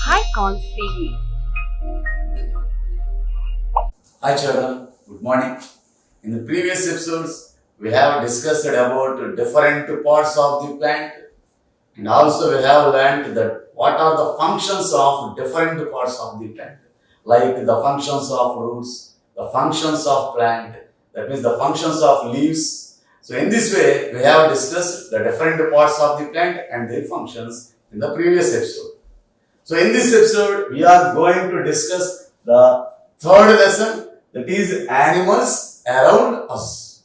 Icon series. Hi children, good morning. In the previous episodes, we have discussed about different parts of the plant, and also we have learned that what are the functions of different parts of the plant, like the functions of roots, the functions of plant, that means the functions of leaves. So in this way, we have discussed the different parts of the plant and their functions in the previous episode. So in this episode, we are going to discuss the third lesson, that is animals around us.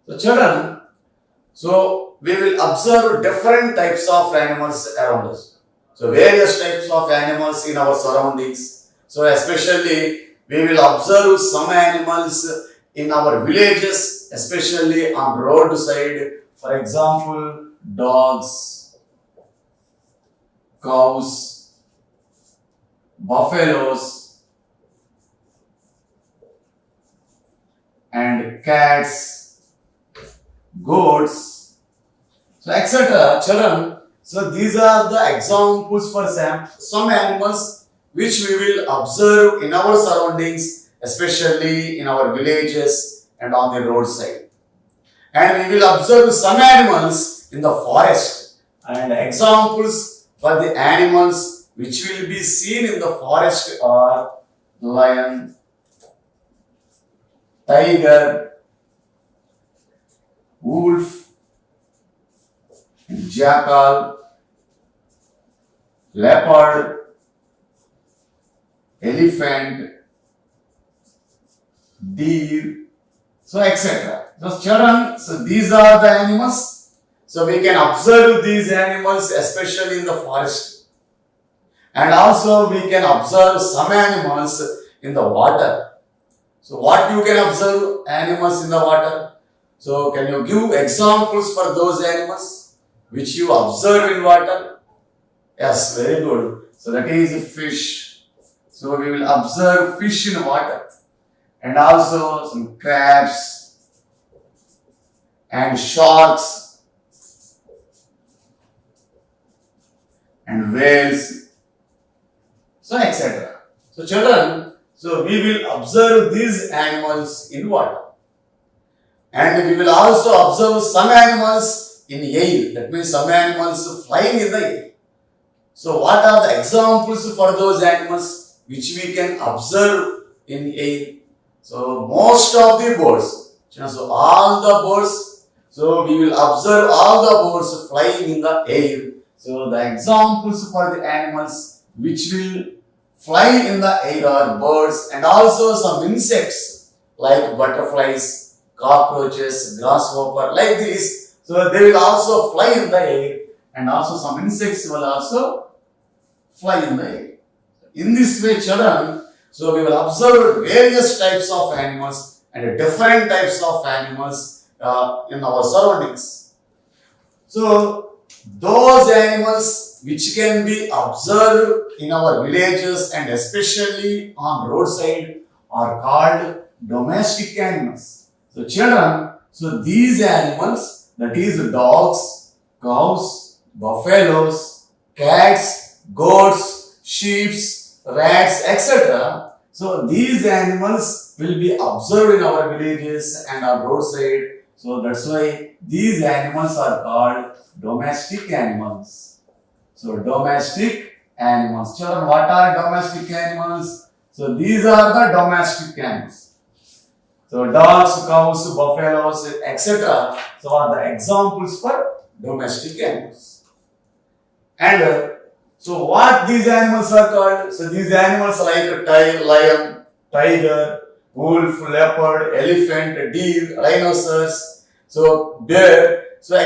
So children, so we will observe different types of animals around us. So various types of animals in our surroundings. So especially we will observe some animals in our villages, especially on roadside. For example, dogs, cows, buffaloes, and cats, goats, so etc. Children, so these are the examples for some animals which we will observe in our surroundings, especially in our villages and on the roadside. And we will observe some animals in the forest. And examples for the animals which will be seen in the forest are lion, tiger, wolf, jackal, leopard, elephant, deer, so etc. So children, so these are the animals. So we can observe these animals especially in the forest. And also we can observe some animals in the water. So what you can observe animals in the water? So can you give examples for those animals which you observe in water? Yes, very good. So that is fish. So we will observe fish in water. And also some crabs and sharks and whales. So etc. So children, so we will observe these animals in water. And we will also observe some animals in air. That means some animals flying in the air. So what are the examples for those animals which we can observe in air? So most of the birds. So all the birds. So we will observe all the birds flying in the air. So the examples for the animals which will fly in the air are birds, and also some insects like butterflies, cockroaches, grasshopper, like this. So they will also fly in the air, and also some insects will also fly in the air. In this way, children, so we will observe various types of animals and different types of animals in our surroundings. So those animals which can be observed in our villages and especially on roadside are called domestic animals. So children, so these animals, that is dogs, cows, buffaloes, cats, goats, sheep, rats, etc. So these animals will be observed in our villages and on roadside. So that's why these animals are called domestic animals. So domestic animals. Children, what are domestic animals? So these are the domestic animals. So dogs, cows, buffaloes, etc. So are the examples for domestic animals. And so what these animals are called? So these animals like lion, tiger, wolf, leopard, elephant, deer, rhinoceros, so bear. So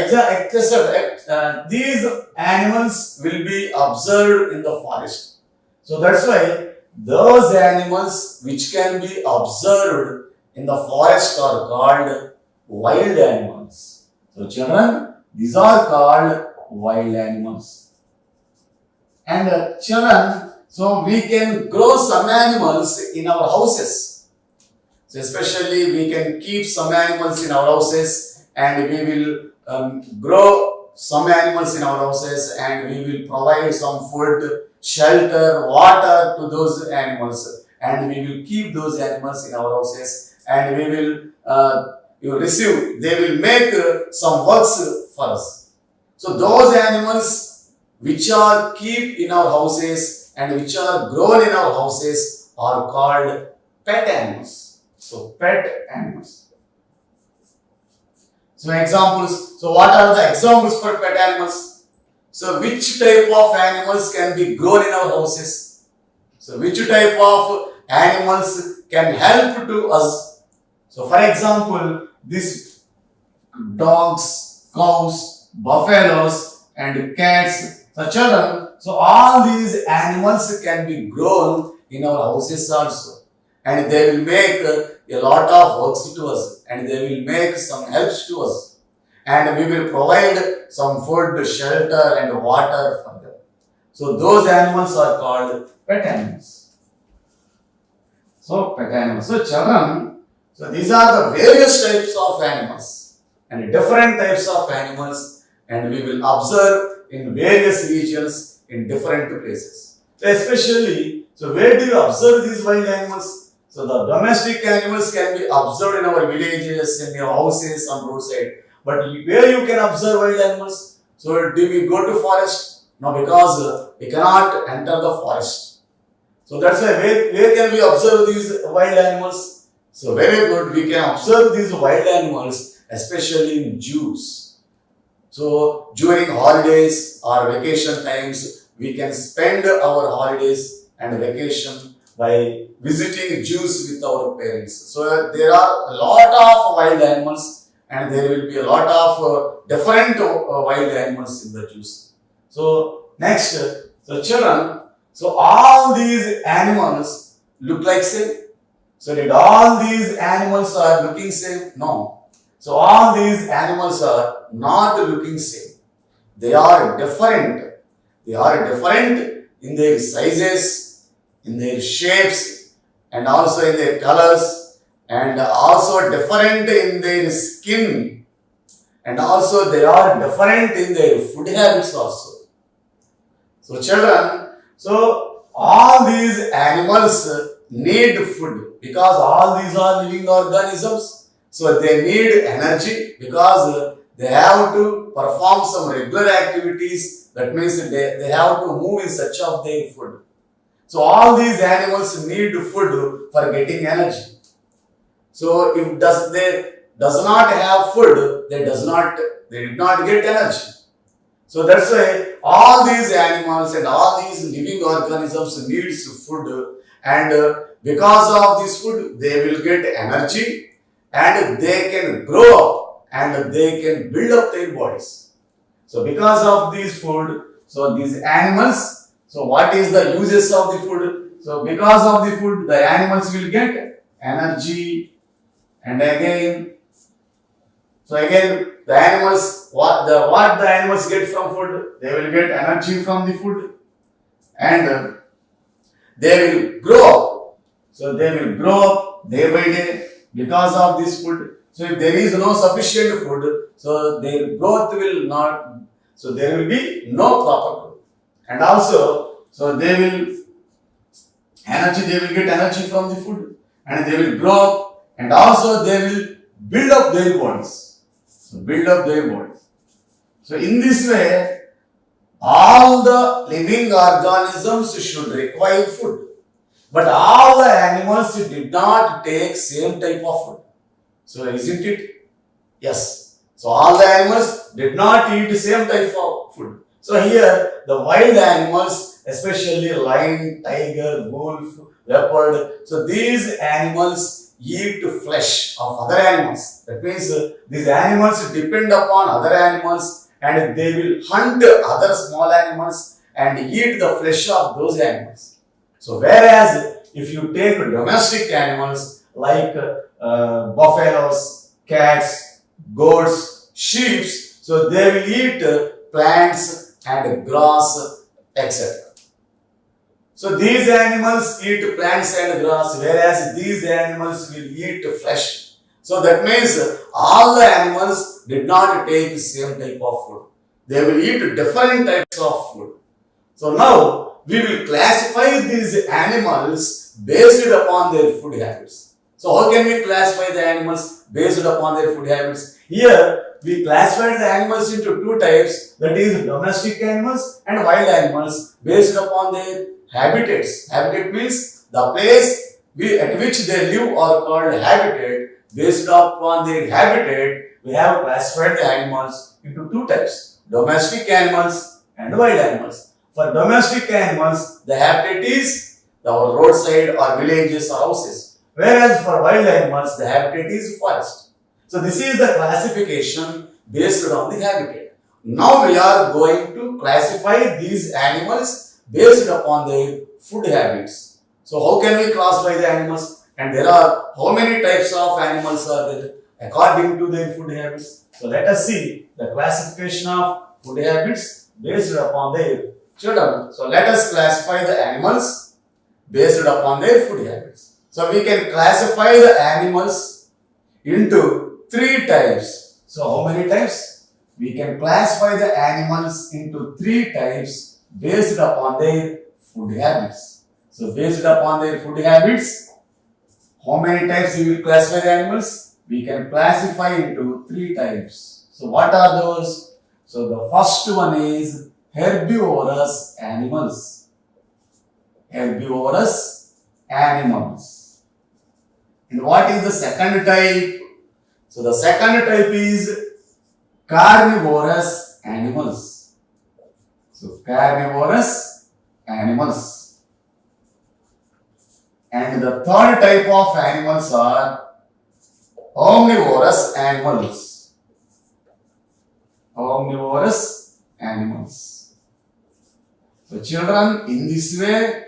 these animals will be observed in the forest. So that's why those animals which can be observed in the forest are called wild animals. So children, these are called wild animals. And children, so we can grow some animals in our houses. So especially we can keep some animals in our houses and we will grow some animals in our houses and we will provide some food, shelter, water to those animals, and we will keep those animals in our houses, and we will they will make some works for us. So those animals which are kept in our houses and which are grown in our houses are called pet animals. So pet animals. So examples. So what are the examples for pet animals? So which type of animals can be grown in our houses? So which type of animals can help to us? So for example, these dogs, cows, buffaloes and cats, so children, so all these animals can be grown in our houses also, and they will make a lot of works to us, and they will make some helps to us, and we will provide some food, shelter and water for them. So those animals are called pet animals. So pet animals. So children, so these are the various types of animals and different types of animals, and we will observe in various regions in different places. So especially, so where do you observe these wild animals? So the domestic animals can be observed in our villages, in your houses, on roadside. But where you can observe wild animals? So do we go to forest? No, because we cannot enter the forest. So that's why where can we observe these wild animals? So very good, we can observe these wild animals especially in zoos. So during holidays or vacation times, we can spend our holidays and vacation by visiting zoos with our parents. So there are a lot of wild animals, and there will be a lot of different wild animals in the zoos. So next, so children, so all these animals look like same. So did all these animals are looking same? No. So all these animals are not looking same. They are different. They are different in their sizes, in their shapes, and also in their colors, and also different in their skin, and also they are different in their food habits also. So children, so all these animals need food because all these are living organisms. So they need energy because they have to perform some regular activities. That means they have to move in search of their food. So all these animals need food for getting energy. So if they does not have food, they did not get energy. So that's why all these animals and all these living organisms needs food, and because of this food they will get energy, and they can grow up and they can build up their bodies. So because of this food, so these animals, so what is the uses of the food? So because of the food, the animals will get energy, and again, so again the animals, what the animals get from food? They will get energy from the food, and they will grow up. So they will grow up day by day because of this food. So if there is no sufficient food, so their growth will not, so there will be no proper growth. And also, so they will get energy from the food, and they will grow up, and also they will build up their bodies. So build up their bodies. So in this way, all the living organisms should require food. But all the animals did not take same type of food. So isn't it? Yes. So all the animals did not eat same type of food. So here the wild animals, especially lion, tiger, wolf, leopard, so these animals eat flesh of other animals. That means these animals depend upon other animals, and they will hunt other small animals and eat the flesh of those animals. So whereas if you take domestic animals like buffaloes, cats, goats, sheep, so they will eat plants and grass, etc. So these animals eat plants and grass, whereas these animals will eat flesh. So that means all the animals did not take the same type of food. They will eat different types of food. So now we will classify these animals based upon their food habits. So how can we classify the animals based upon their food habits? Here we classify the animals into two types, that is domestic animals and wild animals based upon their habitats. Habitat means the place at which they live are called habitat. Based upon their habitat, we have classified the animals into two types, domestic animals and wild animals. For domestic animals, the habitat is our roadside or villages or houses. Whereas for wild animals, the habitat is forest. So this is the classification based on the habitat. Now we are going to classify these animals based upon their food habits. So how can we classify the animals? And there are how many types of animals are there according to their food habits? So let us see the classification of food habits based upon their children. So let us classify the animals based upon their food habits. So we can classify the animals into three types. So how many types? We can classify the animals into three types based upon their food habits. So based upon their food habits, how many types we will classify the animals? We can classify into three types. So what are those? So the first one is herbivorous animals. Herbivorous animals. And what is the second type? So the second type is carnivorous animals. So carnivorous animals. And the third type of animals are omnivorous animals. Omnivorous animals. So children, in this way,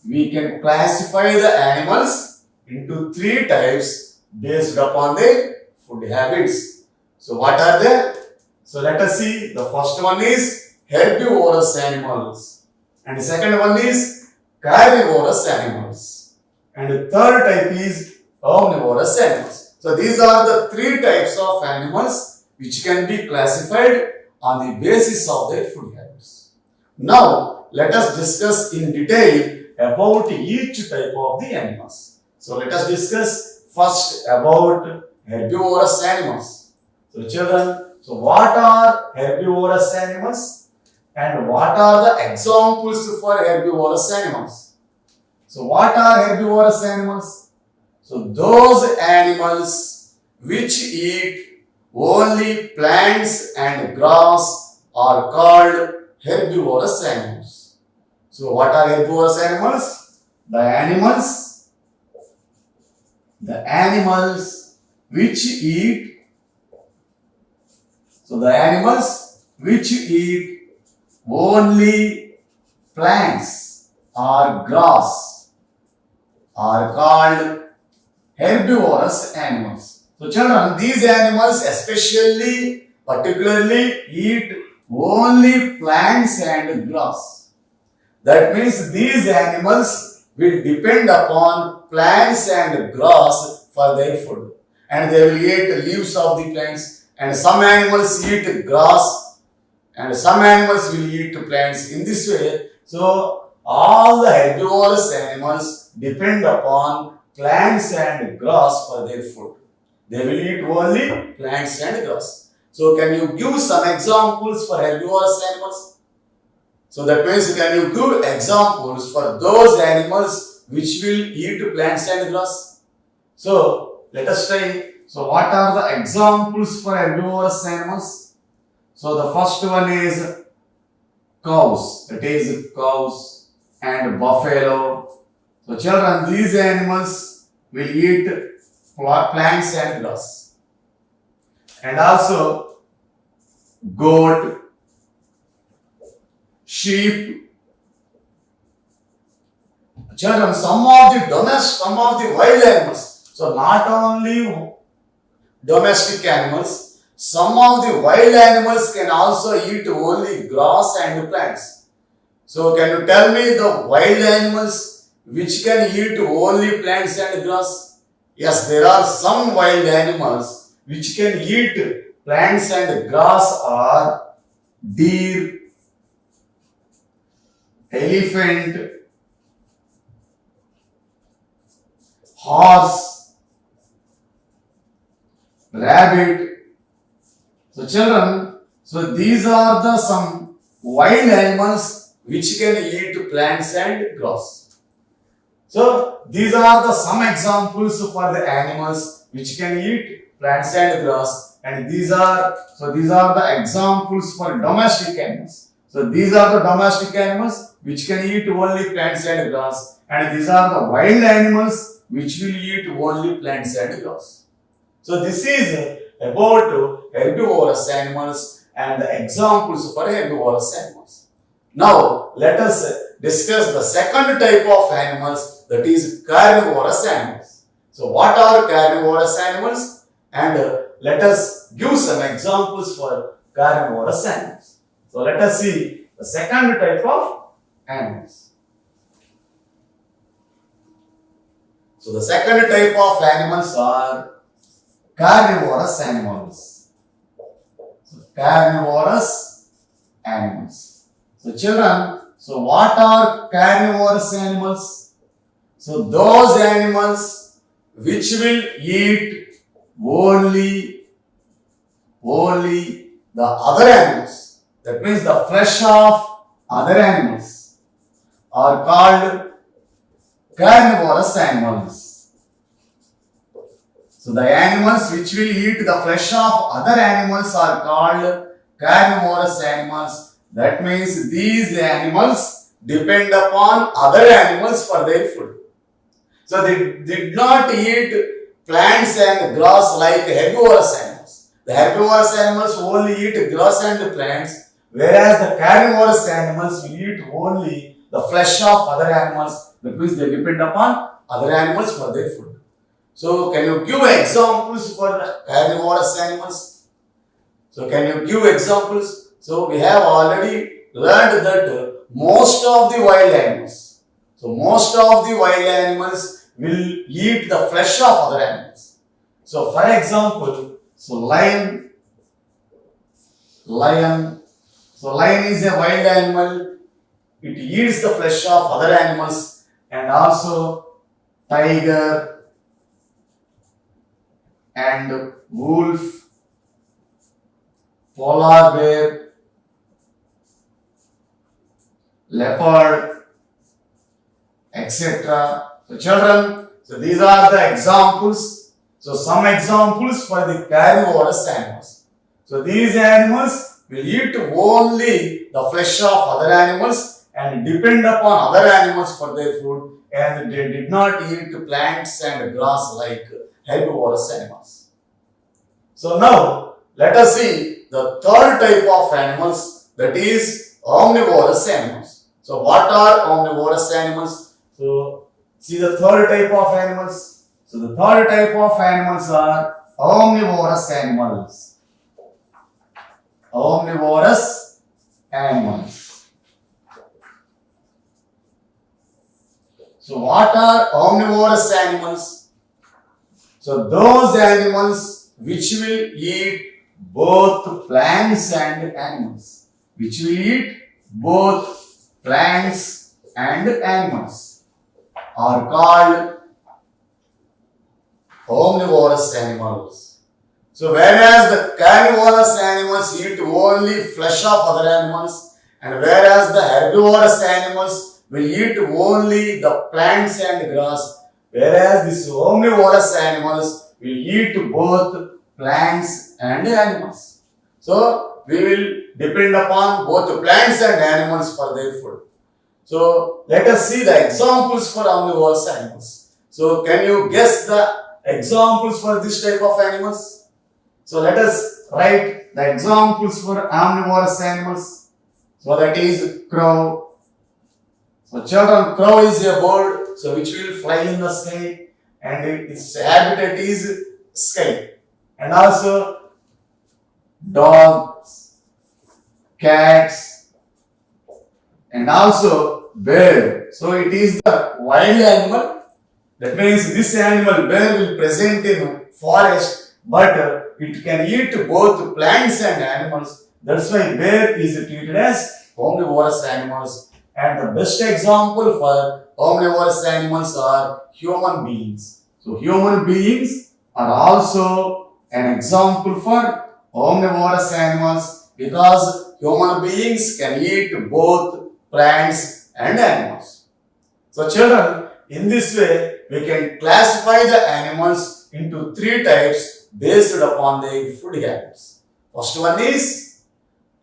we can classify the animals into three types based upon their food habits. So what are they? So let us see. The first one is herbivorous animals. And the second one is carnivorous animals. And the third type is omnivorous animals. So these are the three types of animals which can be classified on the basis of their food habits. Now let us discuss in detail about each type of the animals. So let us discuss first about herbivorous animals. So children, so what are herbivorous animals and what are the examples for herbivorous animals? So what are herbivorous animals? So those animals which eat only plants and grass are called herbivorous animals. So what are herbivorous animals? The animals which eat only plants or grass are called herbivorous animals. So children, these animals particularly eat only plants and grass. That means these animals will depend upon plants and grass for their food. And they will eat leaves of the plants, and some animals eat grass and some animals will eat plants in this way. So all the herbivorous animals depend upon plants and grass for their food. They will eat only plants and grass. So can you give some examples for herbivorous animals? So that means can you give examples for those animals which will eat plants and grass? So let us try. So what are the examples for herbivorous animals? So the first one is cows. That is cows and buffalo. So children, these animals will eat plants and grass. And also goat, sheep. Children, some of the wild animals. So not only domestic animals, some of the wild animals can also eat only grass and plants. So can you tell me the wild animals which can eat only plants and grass? Yes, there are some wild animals which can eat plants and grass or deer, elephant, horse, rabbit. So children, so these are the some wild animals which can eat plants and grass. So these are the some examples for the animals which can eat plants and grass, and these are the examples for domestic animals. So these are the domestic animals which can eat only plants and grass, and these are the wild animals which will eat only plants and grass. So this is about herbivorous animals and the examples for herbivorous animals. Now let us discuss the second type of animals, that is carnivorous animals. So what are carnivorous animals? And let us give some examples for carnivorous animals. So let us see the second type of animals. So the second type of animals are carnivorous animals. So carnivorous animals. So children, so what are carnivorous animals? So those animals which will eat only the other animals. That means the flesh of other animals are called carnivorous animals. So the animals which will eat the flesh of other animals are called carnivorous animals. That means these animals depend upon other animals for their food. So they did not eat plants and grass like herbivorous animals. The herbivorous animals only eat grass and plants, whereas the carnivorous animals will eat only the flesh of other animals. That means they depend upon other animals for their food. So can you give examples for the carnivorous animals? So can you give examples? So we have already learned that most of the wild animals, will eat the flesh of other animals. So for example, lion. So lion is a wild animal. It eats the flesh of other animals, and also tiger and wolf, polar bear, leopard, etc. So children, so these are the examples. So some examples for the carnivorous animals. So these animals will eat only the flesh of other animals and depend upon other animals for their food, and they did not eat plants and grass like herbivorous animals. So now let us see the third type of animals, that is omnivorous animals. So what are omnivorous animals? So see the third type of animals. So the third type of animals are omnivorous animals. Omnivorous animals. So what are omnivorous animals? So those animals which will eat both plants and animals. Which will eat both plants and animals are called omnivorous animals. So whereas the carnivorous animals eat only flesh of other animals, and whereas the herbivorous animals will eat only the plants and grass, whereas these omnivorous animals will eat both plants and animals. So we will depend upon both plants and animals for their food. So let us see the examples for omnivorous animals. So can you guess the examples for this type of animals? So let us write the examples for omnivorous animals. So that is crow. So children, crow is a bird, so which will fly in the sky, and its habitat is sky. And also dogs, cats, and also bear. So it is the wild animal. That means this animal, bear, will present in forest, but it can eat both plants and animals. That's why bear is treated as omnivorous animals. And the best example for omnivorous animals are human beings. So human beings are also an example for omnivorous animals because human beings can eat both plants and animals. So children, in this way, we can classify the animals into three types based upon their food habits. First one is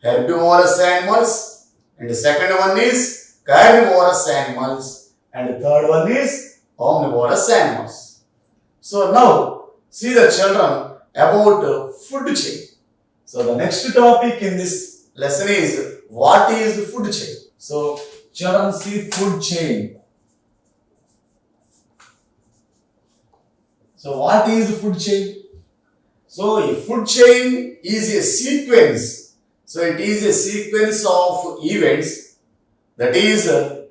herbivorous animals, and the second one is carnivorous animals, and the third one is omnivorous animals. So now, see the children about food chain. So the next topic in this lesson is what is food chain. So children, see food chain. So what is food chain? So a food chain is a sequence. So it is a sequence of events, that is a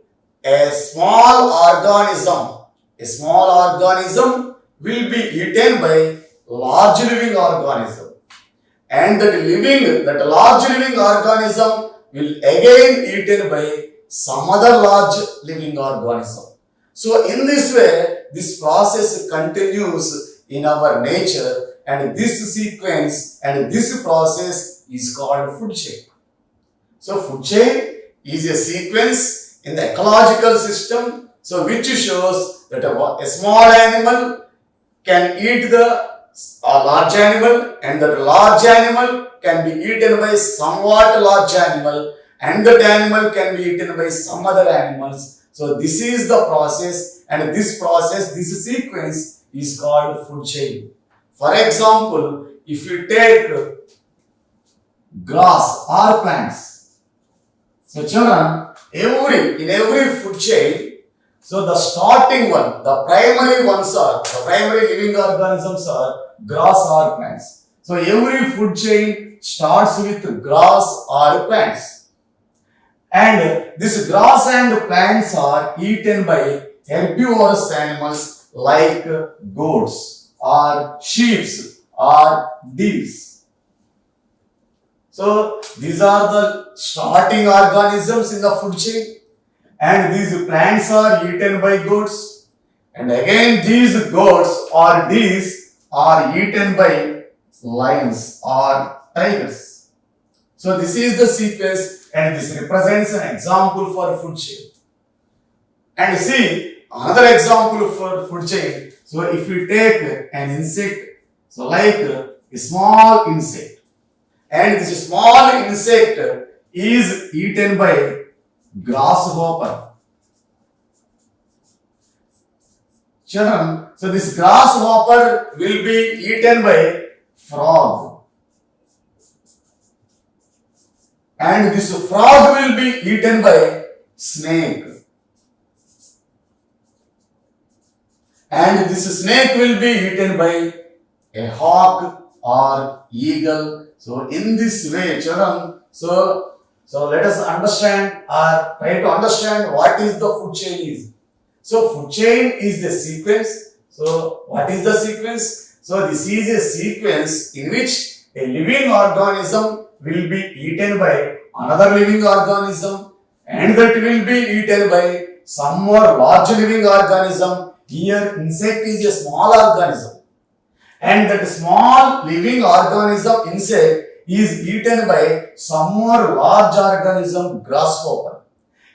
small organism. A small organism will be eaten by large living organism, and that large living organism will again eaten by some other large living organism. So in this way, this process continues in our nature, and this sequence and this process is called food chain. So food chain is a sequence in the ecological system, so which shows that a small animal can eat the large animal, and that large animal can be eaten by somewhat large animal, and that animal can be eaten by some other animals. So this is the process, and this process, this sequence is called food chain. For example, if you take grass or plants, so children, in every food chain, so the starting one, the primary living organisms are grass or plants. So every food chain starts with grass or plants. And this grass and plants are eaten by herbivorous animals like goats or sheep or deers. So these are the starting organisms in the food chain, and these plants are eaten by goats, and again these goats or deers are eaten by lions or tigers. So this is the sequence, and this represents an example for food chain. And see another example for food chain. So if you take an insect, so like a small insect, and this small insect is eaten by grasshopper. Children, so this grasshopper will be eaten by frog, and this frog will be eaten by snake, and this snake will be eaten by a hawk or eagle. So in this way, children, so let us understand or try to understand what is the food chain is. So food chain is the sequence. So what is the sequence? So this is a sequence in which a living organism will be eaten by another living organism, and that will be eaten by some more large living organism. Here insect is a small organism, and that small living organism insect is eaten by some more large organism grasshopper,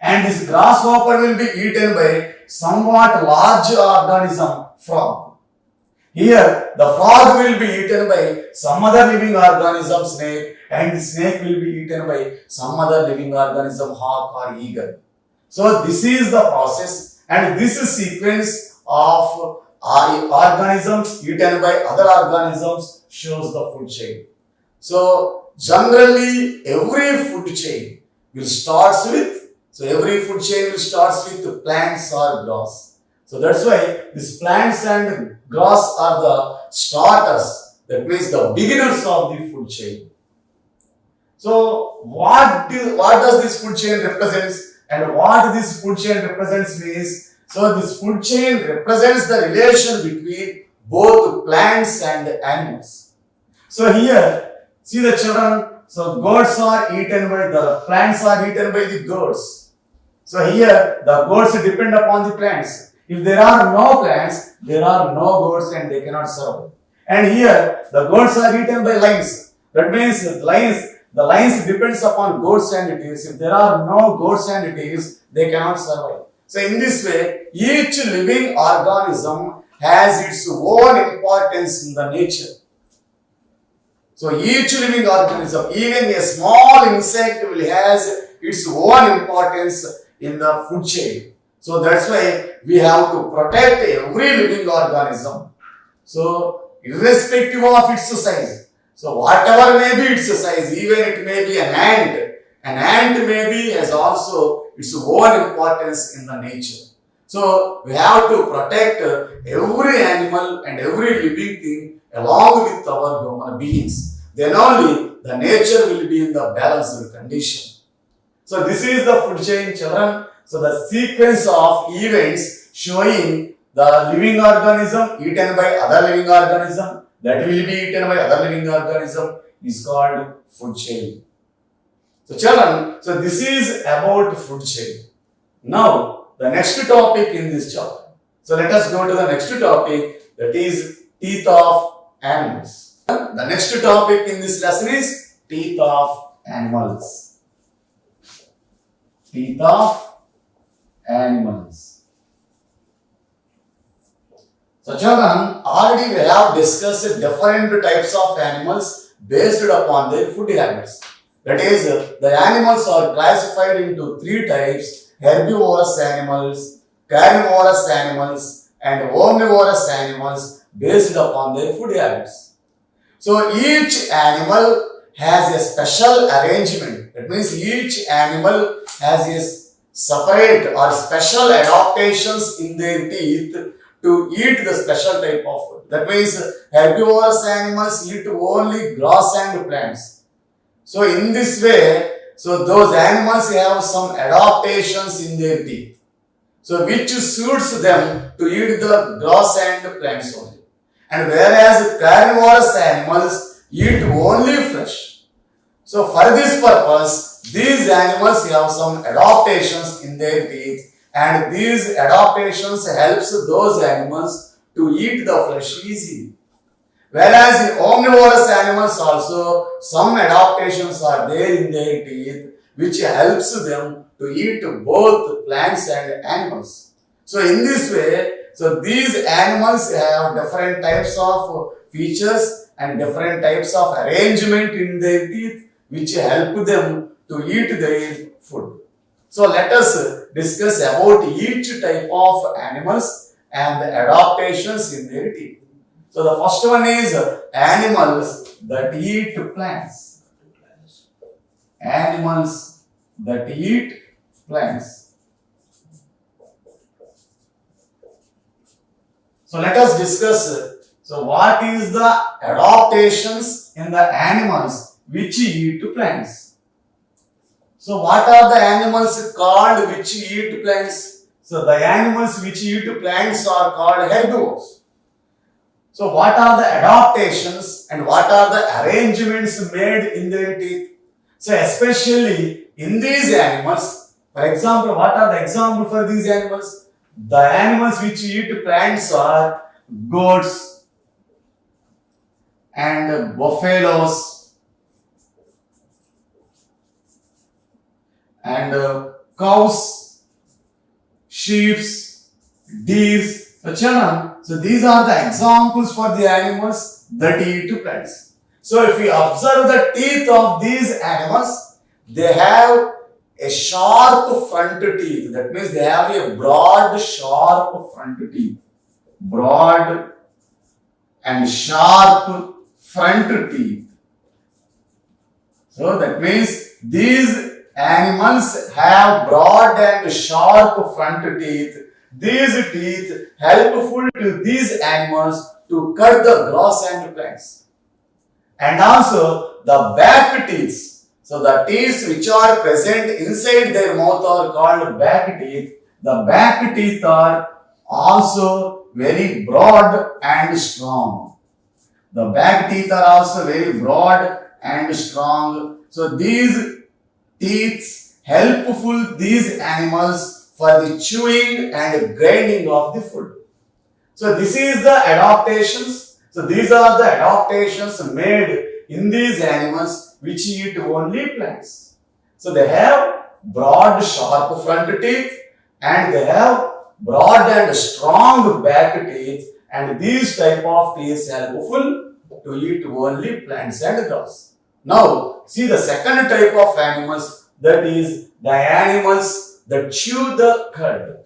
and this grasshopper will be eaten by somewhat large organism frog. Here the frog will be eaten by some other living organism snake, and the snake will be eaten by some other living organism hawk or eagle. So this is the process, and this is sequence of organisms eaten by other organisms shows the food chain. So generally every food chain will starts with plants or grass. So that's why these plants and grass are the starters, that means the beginners of the food chain. So what does this food chain represents, and what this food chain represents means, so this food chain represents the relation between both plants and animals. So here, see the children, so goats are eaten by the plants are eaten by the goats. So here the goats depend upon the plants. If there are no plants, there are no goats and they cannot survive. And here the goats are eaten by lions. That means the lions depends upon goats and deers. If there are no goats and deers, they cannot survive. So in this way, each living organism has its own importance in the nature. So each living organism, even a small insect will has its own importance in the food chain. So that's why we have to protect every living organism. So irrespective of its size. So whatever may be its size, even it may be an ant may be has also its own importance in the nature. So we have to protect every animal and every living thing along with our human beings. Then only the nature will be in the balanced condition. So this is the food chain, children. So the sequence of events showing the living organism eaten by other living organism that will be eaten by other living organism is called food chain. So children, so this is about food chain. Now the next topic in this chapter. So let us go to the next topic, that is teeth of animals. The next topic in this lesson is teeth of animals. Teeth of animals. So children, already we have discussed different types of animals based upon their food habits. That is, the animals are classified into three types: herbivorous animals, carnivorous animals, and omnivorous animals based upon their food habits. So each animal has a special arrangement. That means each animal has a separate or special adaptations in their teeth to eat the special type of food. That means herbivorous animals eat only grass and plants. So in this way, so those animals have some adaptations in their teeth. So which suits them to eat the grass and plants only. And whereas carnivorous animals eat only flesh. So for this purpose, these animals have some adaptations in their teeth, and these adaptations helps those animals to eat the flesh easily. Whereas in omnivorous animals also some adaptations are there in their teeth which helps them to eat both plants and animals. So in this way, so these animals have different types of features and different types of arrangement in their teeth which help them to eat their food. So let us discuss about each type of animals and the adaptations in their teeth. So the first one is animals that eat plants. Animals that eat plants. So let us discuss, so what is the adaptations in the animals which eat plants? So what are the animals called which eat plants? So the animals which eat plants are called herbivores. So what are the adaptations and what are the arrangements made in their teeth? So especially in these animals, for example, what are the examples for these animals? The animals which eat plants are goats and buffaloes and cows, sheep, deer. So these are the examples for the animals that eat plants. So if we observe the teeth of these animals, they have a sharp front teeth. That means they have a broad, sharp front teeth. Broad and sharp front teeth. So that means these animals have broad and sharp front teeth. These teeth helpful to these animals to cut the grass and plants. And also the back teeth. So the teeth which are present inside their mouth are called back teeth. The back teeth are also very broad and strong. The back teeth are also very broad and strong. So these teeth helpful these animals for the chewing and grinding of the food. So this is the adaptations. So these are the adaptations made in these animals which eat only plants. So they have broad sharp front teeth and they have broad and strong back teeth, and these type of teeth are helpful to eat only plants and grass. Now see the second type of animals, that is the animals that chew the cud.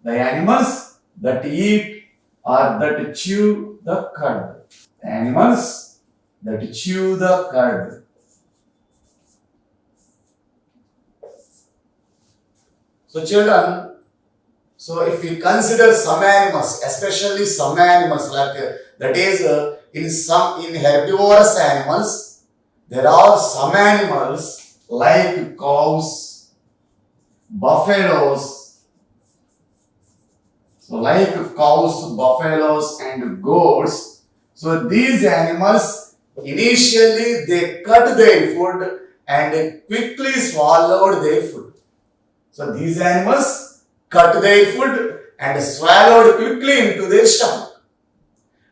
The animals that eat or that chew the cud. The animals that chew the cud. So children, so if we consider some animals, especially some animals like that is in herbivorous animals, there are some animals like cows, buffaloes. So like cows, buffaloes and goats. So these animals initially they cut their food and quickly swallowed their food. So these animals cut their food and swallowed quickly into their stomach.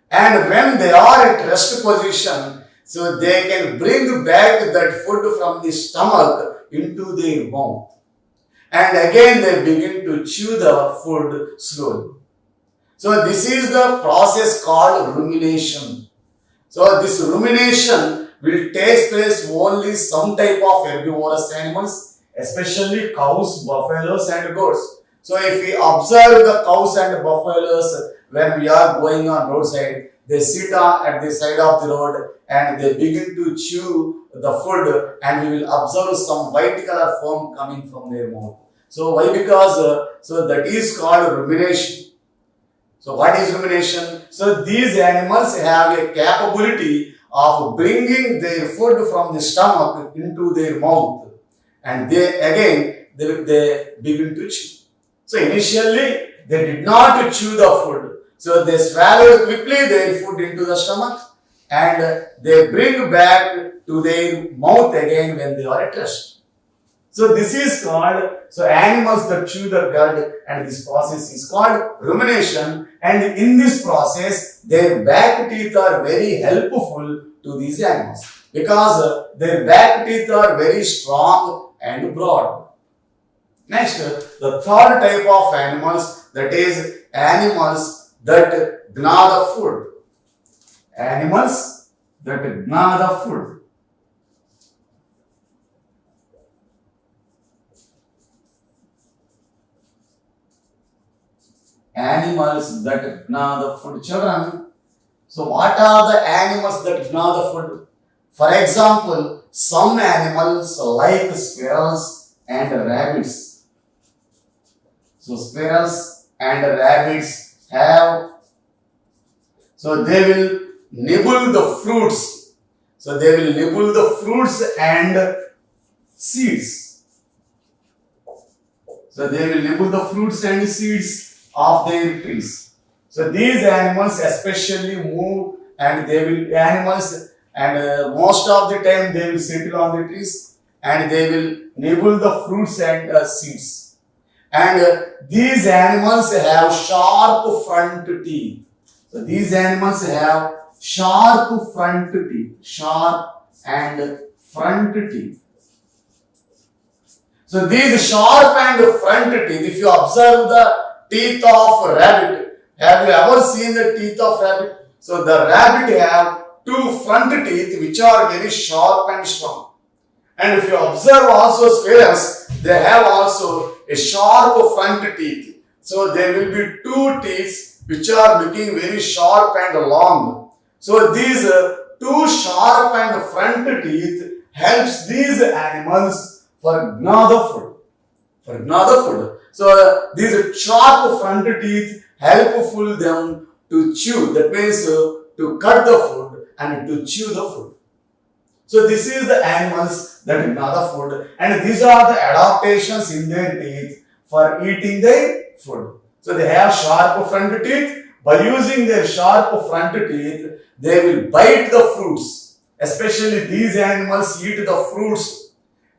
And when they are at rest position, so they can bring back that food from the stomach into their mouth. And again they begin to chew the food slowly. So this is the process called rumination. So this rumination will take place only some type of herbivorous animals, especially cows, buffaloes and goats. So if we observe the cows and buffaloes when we are going on roadside, they sit on at the side of the road and they begin to chew the food, and we will observe some white color foam coming from their mouth. So why? Because so that is called rumination. So what is rumination? So these animals have a capability of bringing their food from the stomach into their mouth, and they begin to chew. So initially they did not chew the food, so they swallowed quickly their food into the stomach and they bring back to their mouth again when they are at rest. So this is called, so animals that chew the cud, and this process is called rumination, and in this process their back teeth are very helpful to these animals because their back teeth are very strong and broad. Next, the third type of animals, that is animals that gnaw the food. Animals that gnaw the food. Animals that gnaw the food. Children, so what are the animals that gnaw the food? For example, some animals like squirrels and rabbits. So squirrels and rabbits have, so they will nibble the fruits. So they will nibble the fruits and seeds. So they will nibble the fruits and seeds of their trees. So these animals especially move, and they will animals, and most of the time they will settle on the trees and they will nibble the fruits and seeds. And these animals have sharp front teeth. So these animals have sharp front teeth, sharp and front teeth. So these sharp and front teeth, if you observe the teeth of rabbit, have you ever seen the teeth of rabbit? So the rabbit have two front teeth which are very sharp and strong. And if you observe also squirrels, they have also a sharp front teeth. So there will be two teeth which are looking very sharp and long. So these two sharp and front teeth helps these animals for gnaw the food. For gnaw the food. So these sharp front teeth helpful them to chew. That means to cut the food and to chew the food. So this is the animals that gnaw the food, and these are the adaptations in their teeth for eating their food. So they have sharp front teeth. By using their sharp front teeth, they will bite the fruits. Especially these animals eat the fruits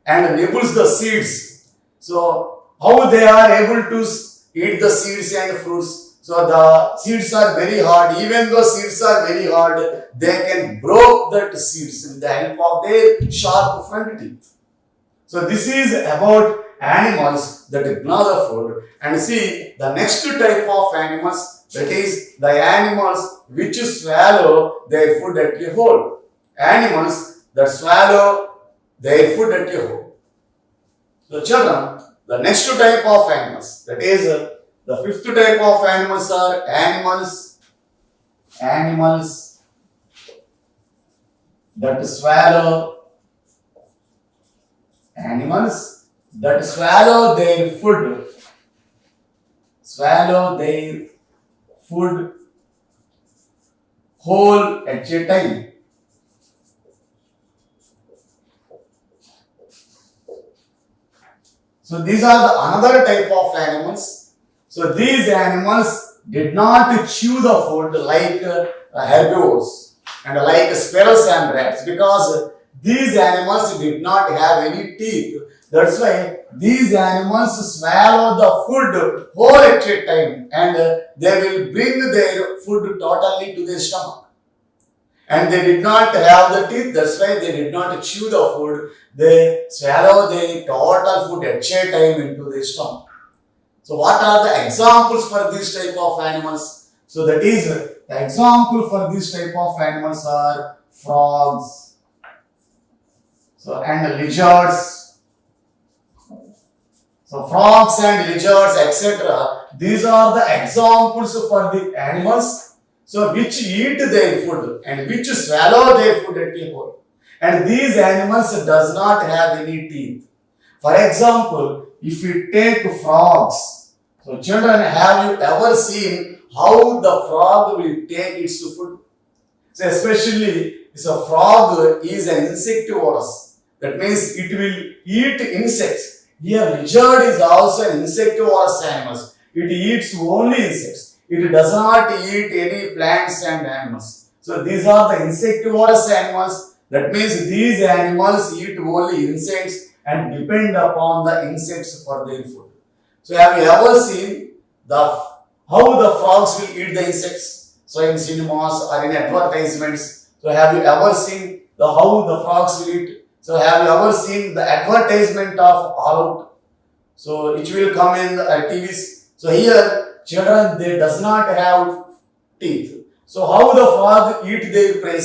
and nibbles the seeds. So how they are able to eat the seeds and fruits? So the seeds are very hard. Even though seeds are very hard, they can break that seeds with the help of their sharp front teeth. So this is about animals that gnaw the food. And see the next type of animals, that is the animals which swallow their food at a hole. Animals that swallow their food at a hole. So children, the next type of animals, that is the fifth type of animals are animals that swallow their food whole at a time. So these are the another type of animals. So these animals did not chew the food like herbivores and like sparrows and rats, because these animals did not have any teeth. That's why these animals swallow the food whole at a time, and they will bring their food totally to their stomach. And they did not have the teeth, that's why they did not chew the food. They swallow the total food at a time into their stomach. So what are the examples for this type of animals? So that is, the example for this type of animals are frogs, and lizards. So frogs and lizards, etc. These are the examples for the animals so which eat their food and which swallow their food at a hole. And these animals does not have any teeth. For example, if you take frogs, so children, have you ever seen how the frog will take its food? So especially, so frog is an insectivorous. That means it will eat insects. Here lizard is also an insectivorous animal. It eats only insects. It does not eat any plants and animals. So these are the insectivorous animals. That means these animals eat only insects and depend upon the insects for their food. So have you ever seen how the frogs will eat the insects? So in cinemas or in advertisements. So have you ever seen how the frogs will eat? So have you ever seen the advertisement of All Out? So it will come in the TVs. So here children, they does not have teeth. So how the frog eat their prey?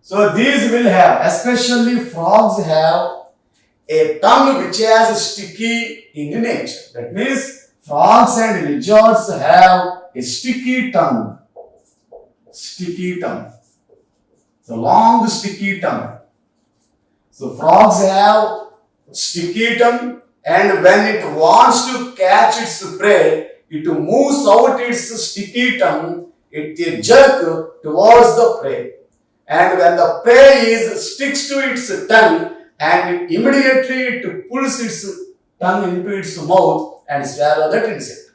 So these will have, especially frogs have a tongue which has sticky in nature. That means frogs and lizards have a sticky tongue. So long sticky tongue. So frogs have sticky tongue, and when it wants to catch its prey, it moves out its sticky tongue, it jerks towards the prey. And when the prey sticks to its tongue, and immediately it pulls its tongue into its mouth and swallow that insect.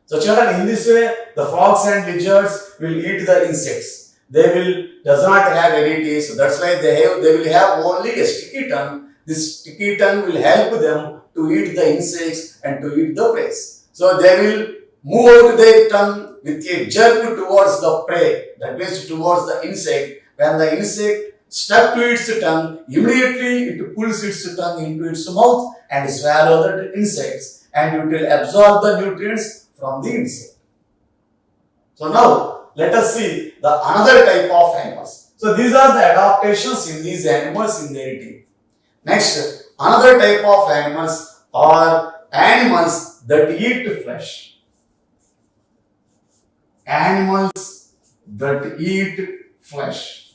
So children, in this way, the frogs and lizards will eat the insects. They does not have any teeth, so that's why they will have only a sticky tongue. This sticky tongue will help them to eat the insects and to eat the prey. So they will move out their tongue with a jerk towards the prey, that means towards the insect. When the insect stuck to its tongue, immediately it pulls its tongue into its mouth and swallow the insects, and it will absorb the nutrients from the insect. So now let us see the another type of animals. So these are the adaptations in these animals in their teeth. Next, another type of animals are animals that eat flesh. Animals that eat flesh.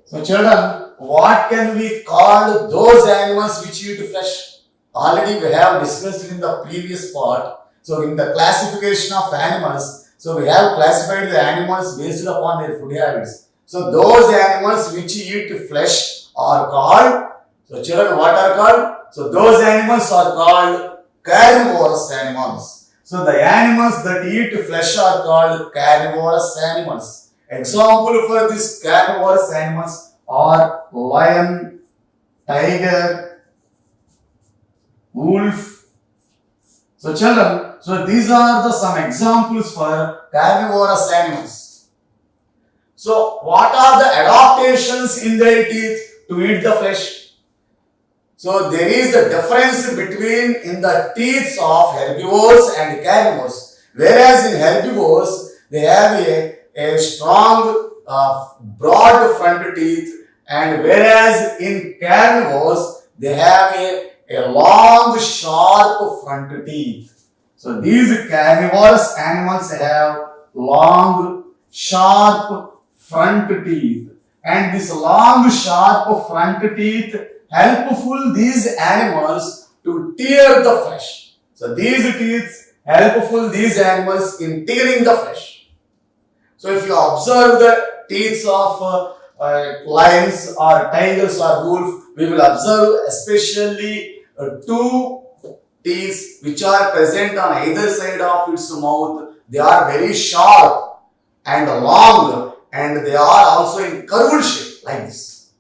So children, what can we call those animals which eat flesh? Already we have discussed in the previous part. So in the classification of animals, so we have classified the animals based upon their food habits. So those animals which eat flesh are called, so children, what are called? So those animals are called carnivorous animals. So the animals that eat flesh are called carnivorous animals. Example for these carnivorous animals are lion, tiger, wolf. So children, so these are the some examples for carnivorous animals. So what are the adaptations in their teeth to eat the flesh? So there is a difference between in the teeth of herbivores and carnivores. Whereas in herbivores, they have a strong broad front teeth, and whereas in carnivores, they have a long sharp front teeth. So these carnivorous animals have long sharp front teeth, and this long sharp front teeth helpful these animals to tear the flesh. So these teeth helpful these animals in tearing the flesh. So if you observe the teeth of lions or tigers or wolf, we will observe especially two teeth which are present on either side of its mouth. They are very sharp and long, and they are also in curved shape like this.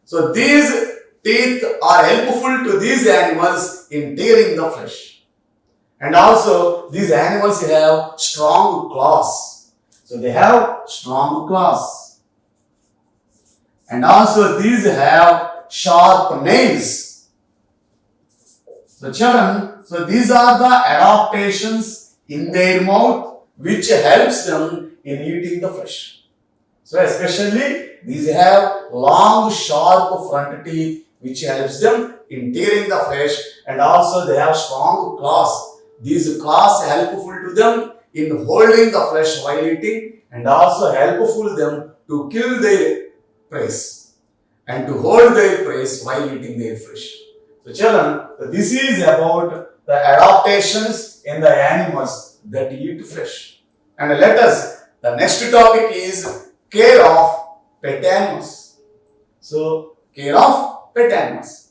So these teeth are helpful to these animals in tearing the flesh. And also these animals have strong claws. So they have strong claws. And also these have sharp nails. So children, so these are the adaptations in their mouth which helps them in eating the flesh. So especially these have long sharp front teeth which helps them in tearing the flesh, and also they have strong claws. These claws helpful to them in holding the flesh while eating, and also helpful them to kill their prey and to hold their prey while eating their flesh. So children, this is about the adaptations in the animals that eat flesh. And let us, the next topic is care of pet animals. So care of pet animals.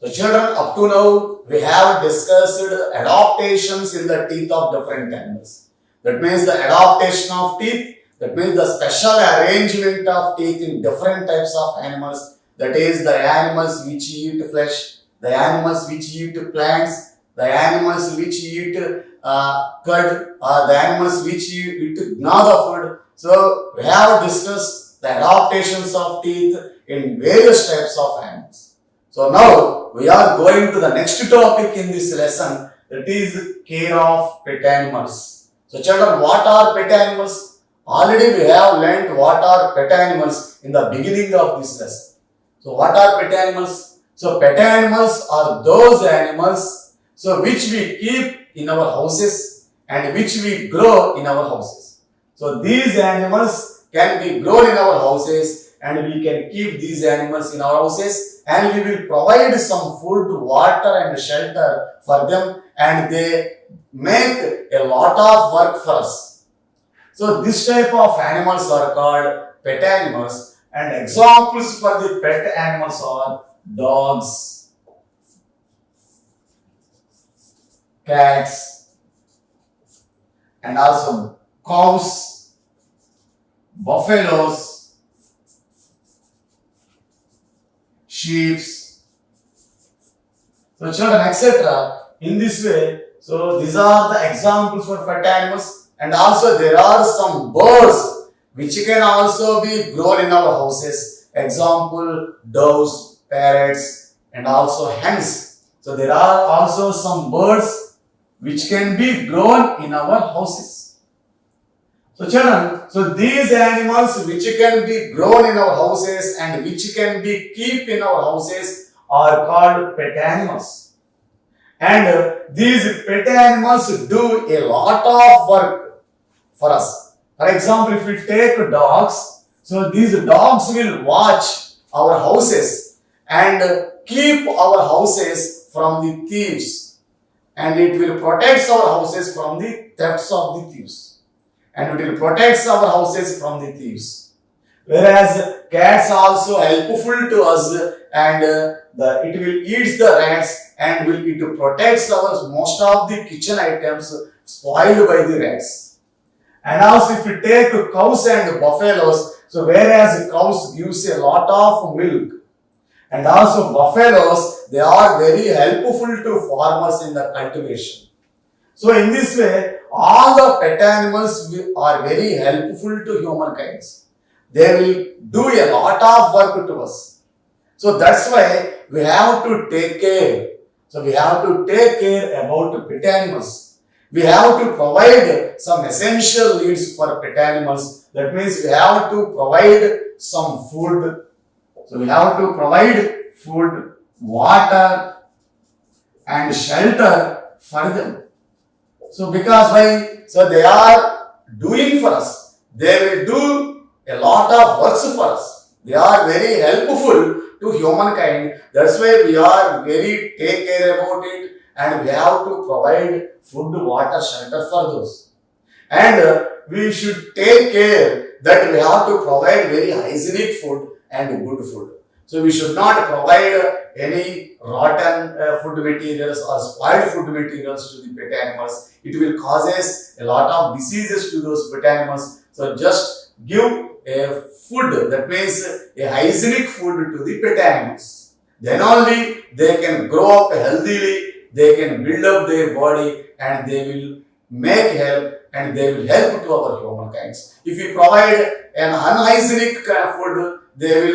So children, up to now we have discussed adaptations in the teeth of different animals. That means the adaptation of teeth, that means the special arrangement of teeth in different types of animals. That is the animals which eat flesh, the animals which eat plants, the animals which eat cud, or the animals which eat gnaw the food. So we have discussed the adaptations of teeth in various types of animals. So now we are going to the next topic in this lesson, that is care of pet animals. So children, what are pet animals? Already we have learnt what are pet animals in the beginning of this lesson. So what are pet animals? So pet animals are those animals which we keep in our houses and which we grow in our houses. So these animals can be grown in our houses, and we can keep these animals in our houses, and we will provide some food, water and shelter for them, and they make a lot of work for us. So this type of animals are called pet animals, and examples for the pet animals are dogs, cats, and also cows, buffaloes, sheep. So children, etc. In this way, so these are the examples for pet animals, and also there are some birds which can also be grown in our houses. Example, doves, parrots, and also hens. So there are also some birds which can be grown in our houses. So children, so these animals which can be grown in our houses and which can be kept in our houses are called pet animals. And these pet animals do a lot of work for us. For example, if we take dogs, so these dogs will watch our houses and keep our houses from the thieves, and it will protect our houses from the thefts of the thieves, and it will protect our houses from the thieves. Whereas cats also helpful to us and it will eat the rats, and it protects our most of the kitchen items spoiled by the rats. And also if we take cows and buffaloes, so whereas cows gives a lot of milk, and also buffaloes, they are very helpful to farmers in the cultivation. So in this way, all the pet animals are very helpful to humankind. They will do a lot of work to us. So that's why we have to take care. So we have to take care about pet animals. We have to provide some essential needs for pet animals. That means we have to provide some food. So we have to provide food, water, and shelter for them. So because why? So they are doing for us. They will do a lot of works for us. They are very helpful to humankind. That's why we are very take care about it, and we have to provide food, water, shelter for those. And we should take care that we have to provide very hygienic food and good food. So we should not provide any rotten food materials or spoiled food materials to the pet animals. It will causes a lot of diseases to those pet animals. So just give a food, that means a hygienic food to the pet animals. Then only they can grow up healthily, they can build up their body, and they will make help, and they will help to our humankind. If we provide an unhygienic kind of food, they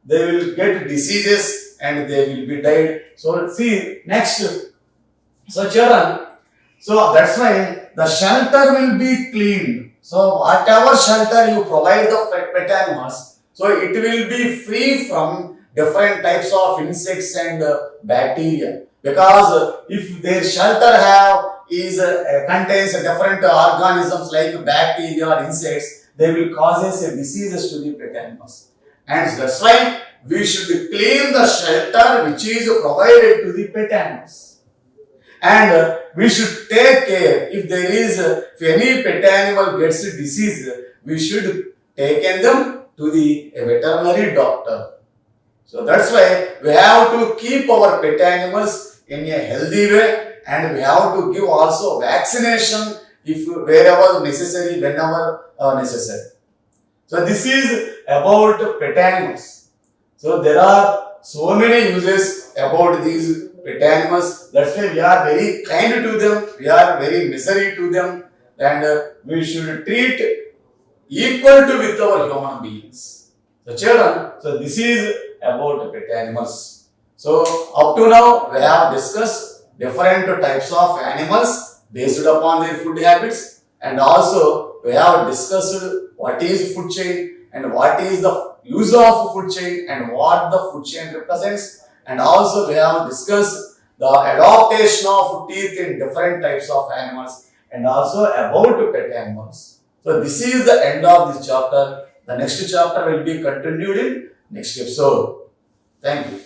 will get diseases and they will be died. So see next. So children, so that's why the shelter will be cleaned. So whatever shelter you provide the pet animals, so it will be free from different types of insects and bacteria. Because if their shelter contains different organisms like bacteria or insects, they will cause diseases to the pet animals. And that's why we should clean the shelter which is provided to the pet animals. And we should take care if if any pet animal gets a disease, we should take them to the veterinary doctor. So that's why we have to keep our pet animals in a healthy way, and we have to give also vaccination if wherever necessary, whenever necessary. So this is about pet animals. So there are so many uses about these pet animals. That's why we are very kind to them. We are very necessary to them, and we should treat equal to with our human beings. So children, so this is about pet animals. So up to now we have discussed different types of animals based upon their food habits, and also we have discussed what is food chain and what is the use of food chain and what the food chain represents, and also we have discussed the adaptation of teeth in different types of animals, and also about pet animals. So this is the end of this chapter. The next chapter will be continued in next episode. Thank you.